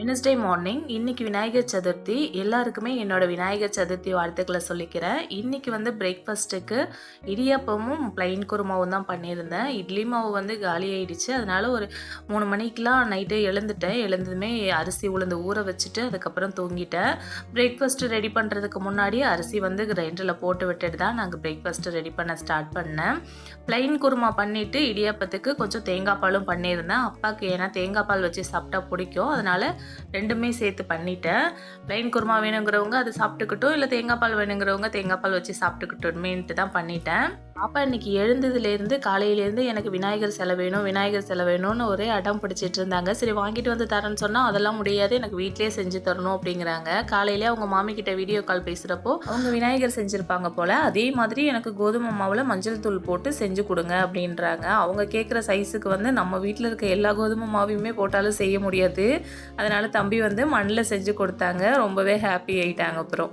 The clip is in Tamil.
வெனஸ்டே மார்னிங் இன்னைக்கு விநாயகர் சதுர்த்தி. எல்லாருக்குமே என்னோட விநாயகர் சதுர்த்தி வாழ்த்துக்களை சொல்லிக்கிறேன். இன்னைக்கு பிரேக்ஃபாஸ்ட்டுக்கு இடியாப்பமும் பிளைன் குருமாவும் தான் பண்ணியிருந்தேன். இட்லி மாவு காலி ஆயிடுச்சு. அதனால ஒரு 3 மணிக்கெலாம் நைட்டே எழுந்துட்டேன். எழுந்ததுமே அரிசி உளுந்து ஊற வச்சுட்டு அதுக்கப்புறம் தூங்கிட்டேன். பிரேக்ஃபாஸ்ட்டு ரெடி பண்ணுறதுக்கு முன்னாடி அரிசி கிரைண்டரில் போட்டு விட்டுட்டு தான் நாங்கள் பிரேக்ஃபாஸ்ட்டு ரெடி பண்ண ஸ்டார்ட் பண்ணேன். பிளைன் குருமா பண்ணிவிட்டு இடியாப்பத்துக்கு கொஞ்சம் தேங்காய் பாலும் பண்ணியிருந்தேன். அப்பாவுக்கு ஏன்னா தேங்காய் பால் வச்சு சாப்பிட்டா பிடிக்கும். அதனால் ரெண்டுமே சேர்த்து பண்ணிட்டேன். பிளைன் குருமா வேணுங்கிறவங்க அதை சாப்பிட்டுக்கிட்டோம், இல்லை தேங்காய் பால் வேணுங்கிறவங்க தேங்காய் பால் வச்சு சாப்பிட்டுக்கிட்டோமேன்ட்டு தான் பண்ணிட்டேன். பாப்பா இன்னைக்கு எழுந்ததுலேருந்து காலையிலேருந்து எனக்கு விநாயகர் சிலை வேணும், விநாயகர் சிலை வேணும்னு ஒரே அடம் பிடிச்சிட்டு இருந்தாங்க. சரி வாங்கிட்டு வந்து தரேன்னு சொன்னால் அதெல்லாம் முடியாது, எனக்கு வீட்டிலே செஞ்சு தரணும் அப்படிங்கிறாங்க. காலையிலே அவங்க மாமி கிட்ட வீடியோ கால் பேசுகிறப்போ அவங்க விநாயகர் செஞ்சுருப்பாங்க போல். அதே மாதிரி எனக்கு கோதுமை மாவில் மஞ்சள் தூள் போட்டு செஞ்சு கொடுங்க அப்படின்றாங்க. அவங்க கேட்குற சைஸுக்கு நம்ம வீட்டில் இருக்க எல்லா கோதுமை மாவையுமே போட்டாலும் செய்ய முடியாது. அதனால் தம்பி மண்ணில் செஞ்சு கொடுத்தாங்க. ரொம்பவே ஹாப்பி ஆகிட்டாங்க. அப்புறம்